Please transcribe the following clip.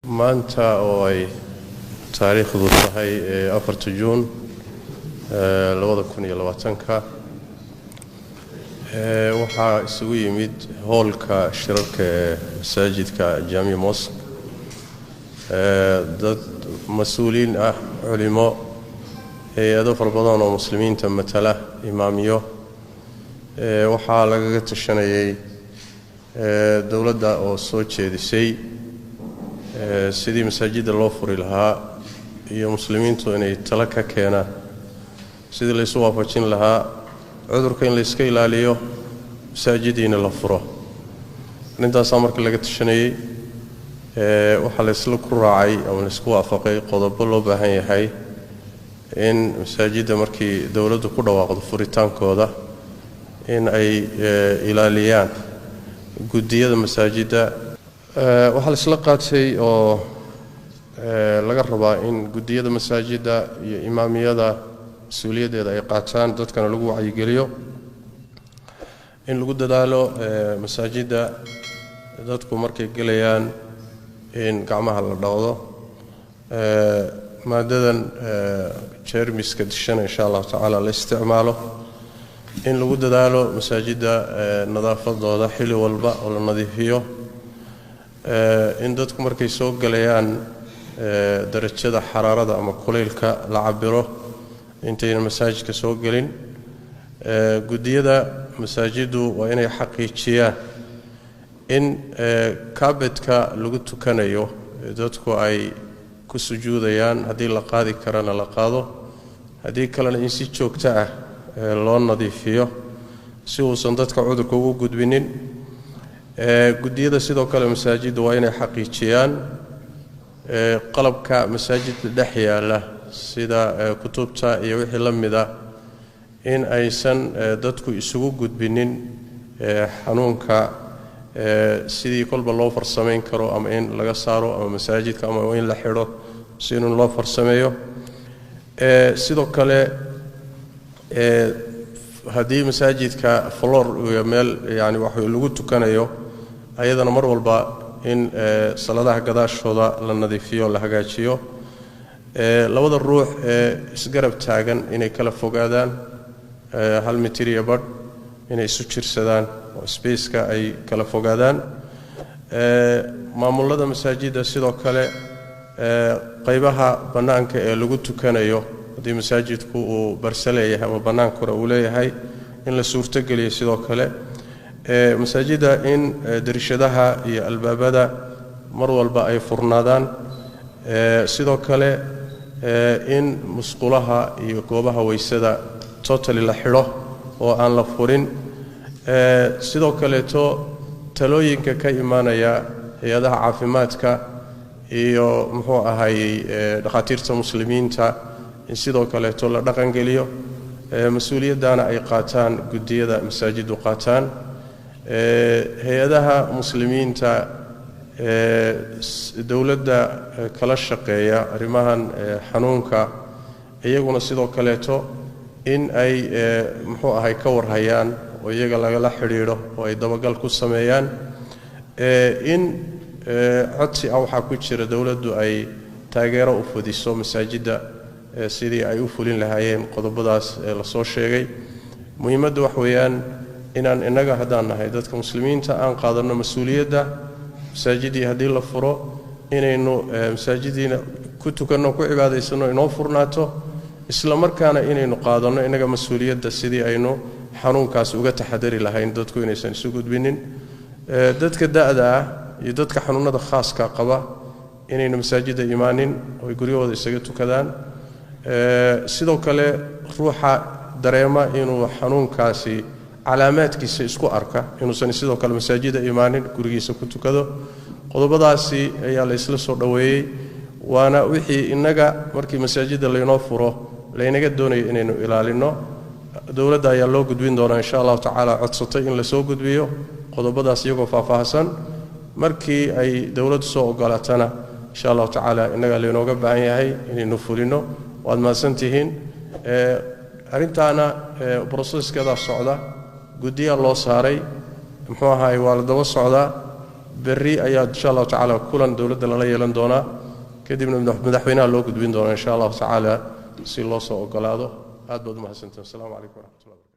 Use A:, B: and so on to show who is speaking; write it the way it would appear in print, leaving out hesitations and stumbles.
A: maanta oo ay taariikhdu tahay 4 Juun 2020 waxaa isugu yimid hoolka shirarka masaajidka Jami Mosque dad mas'uuliin ah culimo hay'ado farabadan oo muslimiinta matala imaamiyo waxaa laga tashanayay dawladda oo soo jeedisay sidii masaajidda loo furi lahaa iyo muslimiintu inay tala ka keenaan sidii la isu waafajin lahaa cudurka in la iska ilaaliyo masaajidiina la furo intaas markii laga tashanayay waxa la isla ku raacay ama la isku waafaqay qodobo loo baahan yahay in masaajidda markii dawladdu ku dhawaaqdo furitaankooda in ay ilaaliyaan gudiyada masaajidda waxa la isla qaatay oo laga rabaa in gudiyada masaajidda iyo imaamiyada mas'uuliyadeeda ay qaataan dadkana lagu wacyigeliyo in lagu dadaalo masaajidda dadku markay galayaan in gacmaha la dhaqdo maadadan jeermiska dishan insha Allah ta'ala la isticmaalo in lagu dadaalo masaajidda nadaafadooda xilli walba oo la nadiifiyo in dadku markay soo galayaan darajada xaraarada ama kuleylka la cabiro intayna masaajidka soo galin gudiyada masaajidu waa inay xaqiijiyaan in kaabedka lagu tukanayo dadku ay ku sujuudayaan haddii la qaadi karana la qaado haddii kalena in si joogto ah loo nadiifiyo si uusan dadka cudurka ugu gudbinin gudiyada sidoo kale masaajiddu waa inay xaqiijiyaan qalabka masaajidka dhex yaala sida kutubta iyo wixii la mid ah in aysan dadku isugu gudbinin xanuunka sidii kolba loo farsameyn karo ama in laga saaro ama masaajidka ama in la xidho si in loo farsameeyo sidoo kale haddii masaajidka floor iyo meel yani wax lagu tukanayo ayadana mar walba in saladaha gadaashooda la nadiifiyo la hagaajiyo labada ruux isgarab taagan inay kala fogaadaan 1 mitir iyo badh inay isu jirsadaan oo spaceka ay kala fogaadaan maamulada masaajidda sidoo kale qaybaha banaanka ee lagu tukanayo haddii masaajidku uu barsaleeyahay ama banaankuna uu leeyahay in la suurto geliyo sidoo kale masaajidda in darishadaha iyo albaabada mar walba ay furnaadaan sidoo kale in musqulaha iyo goobaha weysada totally la xidho oo aan la furin sidoo kale talooyinka ka imaanaya hay'adaha caafimaadka iyo muxuu ahaayay dhaqaatiirta muslimiinta in sidoo kale la dhaqan geliyo mas'uuliyadana ay qaataan gudiyada masaajiddu qaataan hay'adaha muslimiinta dawladda kala shaqeeya arrimahan xanuunka iyaguna sidoo kale in ay muxuu ahay ka warhayaan oo iyaga laga xiriiro oo ay dabagal ku sameeyaan in codsi waxa ku jira dawladdu ay taageero u fudiso masaajidda sidii ay u fulin lahaayeen qodobadaas la soo sheegay muhiimaddu wax weeyaan inaan inaga hadaan nahay dadka muslimiinta aan qaadano mas'uuliyadda masaajidii haddii la furo inaynu masaajidiina ku tukanno ku cibaadaysano inoo furnaato isla markaana inaynu qaadano inaga mas'uuliyadda sidii aynu xanuunkaas uga taxadari lahayn dadku inaysan isu gudbinin dadka da'da ah iyo dadka xanuunada khaaska qaba inaynu masaajidda imaanin oo guryahooda isaga tukadaan sidoo kale ruuxa dareema inuu xanuunkaasi calaamaadkiisa isku arka inuusan sidoo kale masaajidda imaanin gurigiisa ku tukado qodobadaasi ayaa la isla soo dhaweeyay waana wixii inaga markii masaajidda laynoo furo laynaga doonayo inaynu ilaalino dawladda ayaa loo gudbin doonaa insha Allah ta'ala codsatay in la soo gudbiyo qodobadaas iyagoo faahfaahsan markii ay dawladdu soo ogolaatana insha Allah ta'ala inaga laynooga baahan yahay inaynu fulino waad maasantihiin arrintaana process-keeda socda gudiya loo saaray muxuu ahaay waa la daba socdaa berri ayaa insha Allah tacaala kulan dawladda la yeelan doona kadibna madaxweynaha loo gudbin doona insha Allah tacaala si loo soo ogolaado aad baad u mahadsantahay. Assalaamu calaykum wa rahmatullahi.